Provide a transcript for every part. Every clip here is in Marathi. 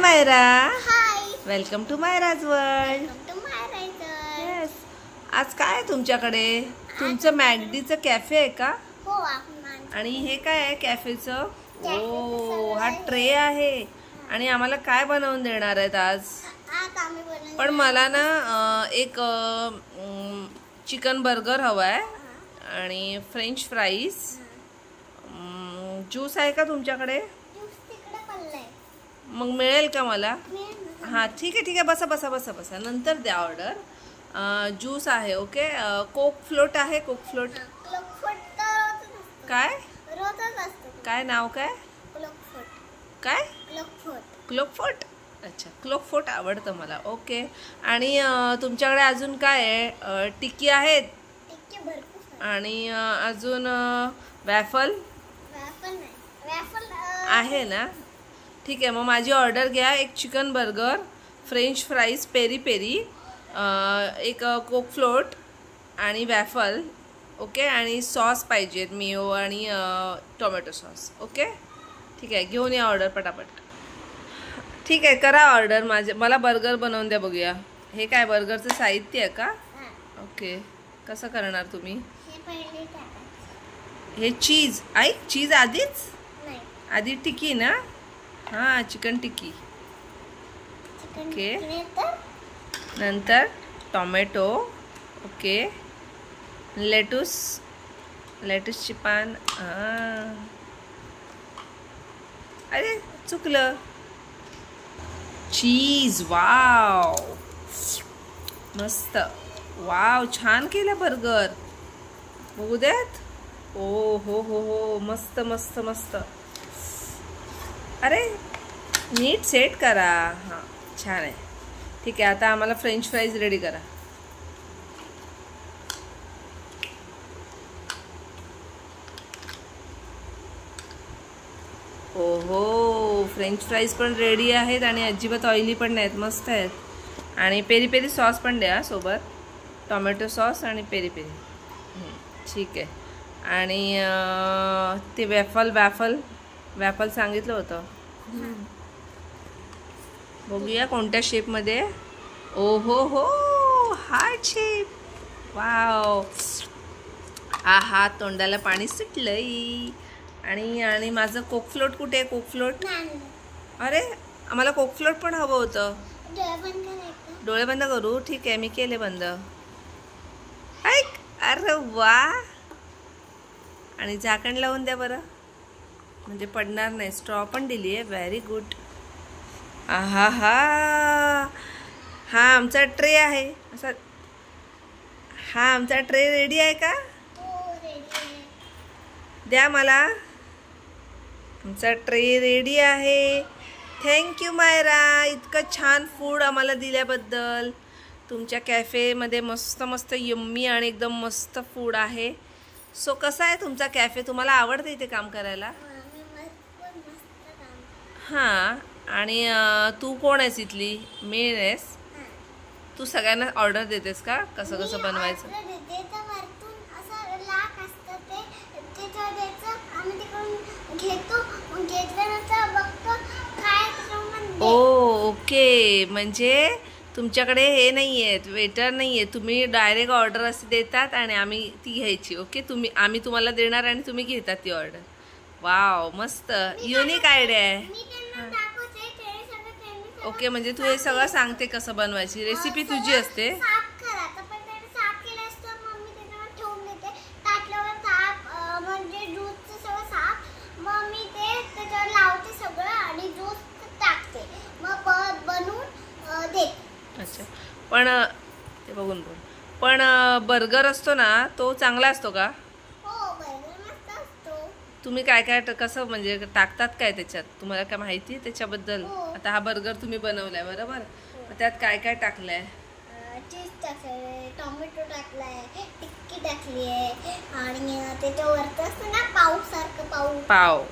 Myra. Hi. Welcome to Myra's world. Yes. आज काय आहे तुमच्याकडे? तुमचं मॅगडीचं कॅफे आहे का? हो. आणि हे काय आहे कॅफेचं? ओ, हा ट्रे आहे. आणि आम्हाला काय बनवून देणार आहेत आज? पण मला ना एक चिकन बर्गर हवा आहे आणि फ्रेंच फ्राईज. ज्यूस आहे का तुमच्याकडे? मग मिळेल का मला? हां ठीक आहे बसा बसा बसा बसा, नंतर द्या ऑर्डर. ज्यूस आहे. ओके. कोक फ्लोट आहे. कोक फ्लोट काय काय नाव काय काय? क्लोकफोर्ट. अच्छा, क्लोकफोर्ट आवडतं मला. ओके. आणि तुमच्याकडे अजून काय आहे? टिक्की आहेत आणि अजून वॅफल आहे ना? ठीक आहे, मग माझी ऑर्डर घ्या. एक chicken burger, French fries, peri peri, एक कोक फ्लोट आणि वॅफल. ओके. आणि सॉस पाहिजेत, मिओ आणि टोमॅटो सॉस. ओके ठीक आहे, घेऊन या ऑर्डर पटापट. ठीक आहे, करा ऑर्डर. मला बर्गर बनवून द्या बघूया. हे काय बर्गरचं साहित्य आहे का? ओके. कसं करणार तुम्ही? हे चीज. चीज आधी टिक्की ना? हां, चिकन टिक्की. ओके. नंतर टोमॅटो. ओके. लेटूसची पान. अरे चुकलं. चीज. वाव, मस्त. वाव, छान केला बर्गर. बघू द्यात. ओ हो हो हो, मस्त मस्त मस्त. अरे नीट सेट करा. हां छान आहे. ठीक आहे, आता आम्हाला फ्रेंच फ्राईज रेडी करा. ओहो, फ्रेंच फ्राईज पण रेडी आहेत आणि अजिबात ऑइली पण नाहीत, मस्त आहेत. आणि पेरी पेरी सॉस पण द्या सोबत. टोमॅटो सॉस आणि पेरी पेरी. ठीक आहे. आणि ते वॅफल सांगितलं होतं. बघूया कोणत्या शेपमध्ये. ओ हो हो, हार्ट शेप. वाव. आहा, तोंडाला पाणी सुटलंय. आणि माझं कोक फ्लोट कुठे आहे? कोक फ्लोट. अरे आम्हाला कोक फ्लोट पण हवं होतं. डोळे बंद करू? ठीक आहे, मी केले बंद. अरे वा. आणि झाकण लावून द्या बरं, म्हणजे पडणार नाही. स्ट्रॉ पण दिली आहे. Very good. आहा हा, हा आमचा ट्रे आहे. असा हा आमचा ट्रे रेडी आहे का? द्या मला. आमचा ट्रे रेडी आहे. थँक्यू मायरा, इतकं छान फूड आम्हाला दिल्याबद्दल. तुमच्या कॅफेमध्ये मस्त मस्त यम्मी आणि एकदम मस्त फूड आहे. सो कसा आहे तुमचा कॅफे? तुम्हाला आवडतं इथे काम करायला? हां. आणि तू कोण आहेस इथली? मेन आहेस तू? सगळ्यांना ऑर्डर देतेस का कसं कसं बनवायचं? ओ ओके, म्हणजे तुमच्याकडे हे नाही आहेत, वेटर नाही आहे. तुम्ही डायरेक्ट ऑर्डर असे देतात आणि आम्ही ती घ्यायची. ओके. आम्ही तुम्हाला देणार आणि तुम्ही घेतात ती ऑर्डर. वाव, मस्त. युनिक आयडिया आहे. ओके, म्हणजे तू हे सगळं सांगते कसं बनवायची. रेसिपी तुझी असते. अच्छा, पण ते बघून बोल. पण बर्गर असतो ना, तो चांगला असतो का? तुम्ही काय काय कसं म्हणजे टाकतात काय त्याच्यात? तुम्हाला काय माहिती आहे त्याच्याबद्दल? आता हा बर्गर तुम्ही बनवलाय बरोबर, त्यात काय काय टाकलंय? चीज टाकलंय, टोमॅटो टाकलाय, टिक्की टाकली आहे आणि त्याच्यावरती असतं ना पाव सारखं पाव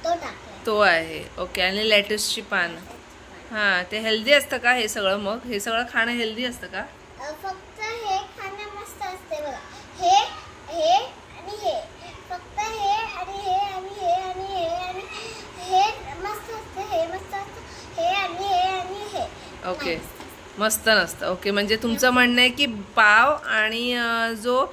तो टाकलाय. तो आहे. ओके. आणि लेट्यूसची पान. हां, ते हेल्दी असतं का हे सगळं? मग हे सगळं खाणं हेल्दी असतं का? फक्त हे खाणं मस्त असते बघा. हे आणि हे, फक्त हे आणि हे आणि हे आणि हे आणि हे मस्त असतं. हे मस्त असतं. हे आणि हे ओके, मस्त नसतं. ओके, म्हणजे तुमचं म्हणणं आहे की पाव आणि जो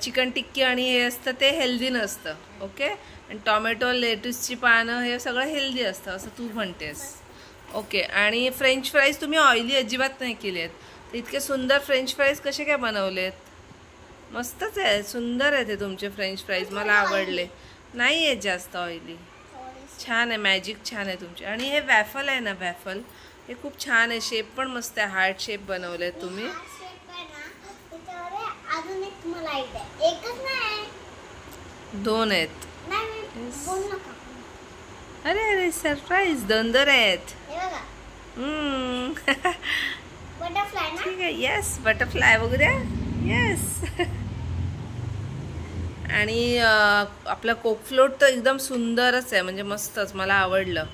चिकन टिक्की आणि हे असतं ते हेल्दी नसतं. ओके, आणि टोमॅटो लेट्यूसची पानं हे सगळं हेल्दी असतं असं तू म्हणतेस. ओके, आणि फ्रेंच फ्राईज तुम्ही ऑइली अजिबात नाही केले आहेत. तर इतके सुंदर फ्रेंच फ्राईज कसे काय बनवलेत? मस्तच आहे, सुंदर आहे ते तुमचे फ्रेंच फ्राईज, मला आवडले. नाही आहेत जास्त ऑइली, छान आहे, मॅजिक छान आहे तुमची. आणि हे वॅफल आहे ना, वॅफल हे खूप छान आहे, शेप पण मस्त आहे, हार्ट शेप बनवले तुम्ही. दोन आहेत. अरे अरे सरप्राईज, दोन आहेत. ठीक आहे, येस बटरफ्लाय बघू द्या. येस. आणि आपला कोक फ्लोट तर एकदम सुंदरच आहे, म्हणजे मस्तच, मला आवडलं,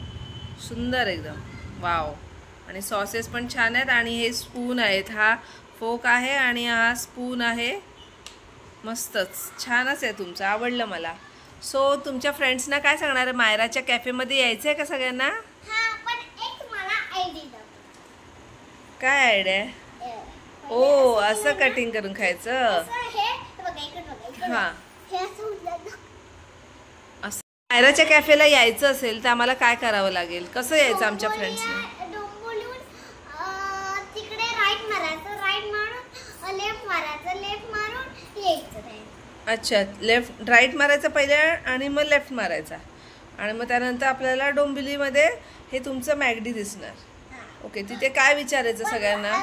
सुंदर एकदम, वाव. आणि सॉसेस पण छान आहेत. आणि हे स्पून आहेत, हा फोक आहे आणि हा स्पून आहे, मस्तच, छानच आहे तुमचं, आवडलं मला. सो तुमच्या फ्रेंड्सना काय सांगणार आहे? मायराच्या कॅफेमध्ये यायचं आहे का सगळ्यांना? काय आयडिया? ओ, असं कटिंग करून खायचं. हां, असं मायराच्या कॅफेला यायचं असेल तर आम्हाला काय करावं लागेल? कसं यायचं आमच्या फ्रेंड्सने? अच्छा, लेफ्ट राईट मारायचं पहिले आणि मग लेफ्ट मारायचा, आणि मग त्यानंतर आपल्याला डोंबिवलीमध्ये हे तुमचं मॅगडी दिसणार. ओके, तिथे काय विचारायचं सगळ्यांना?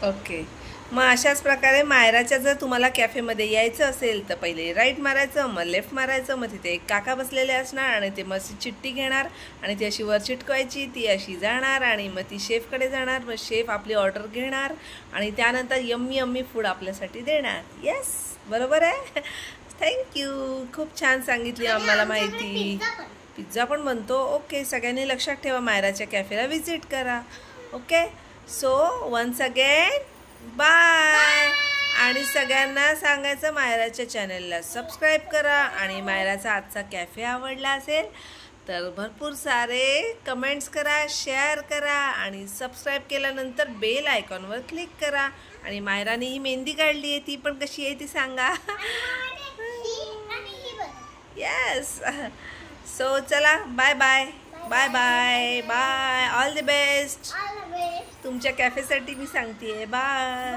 ओके, मग अशाच प्रकारे मायराच्या जर तुम्हाला कॅफेमध्ये यायचं असेल तर पहिले राईट मारायचं, मग लेफ्ट मारायचं, मग तिथे एक काका बसलेले असणार आणि ते मग चिठ्ठी घेणार आणि ती अशी वर चिटकवायची, ती अशी जाणार आणि मग ती शेफकडे जाणार, मग शेफ आपली ऑर्डर घेणार आणि त्यानंतर यम्मी यम्मी फूड आपल्यासाठी देणार. येस, बरोबर आहे. थँक्यू, खूप छान सांगितली आम्हाला माहिती. पिझ्झा पण बनतो. ओके, सगळ्यांनी लक्षात ठेवा, मायराच्या कॅफेला व्हिजिट करा. Okay, so once again bye. आणि सगळ्यांना सांगायचं मायराच्या चॅनलला सबस्क्राईब करा. आणि मायराचा आजचा कॅफे आवडला असेल तर भरपूर सारे कमेंट्स करा, शेअर करा आणि सबस्क्राईब केल्यानंतर बेल आयकॉनवर क्लिक करा. आणि मायराने ही मेहंदी काढली आहे, ती पण कशी आहे ती सांगा. येस, सो चला, bye bye bye bye bye, all the best. तुमच्या कॅफेसाठी मी सांगते बाय.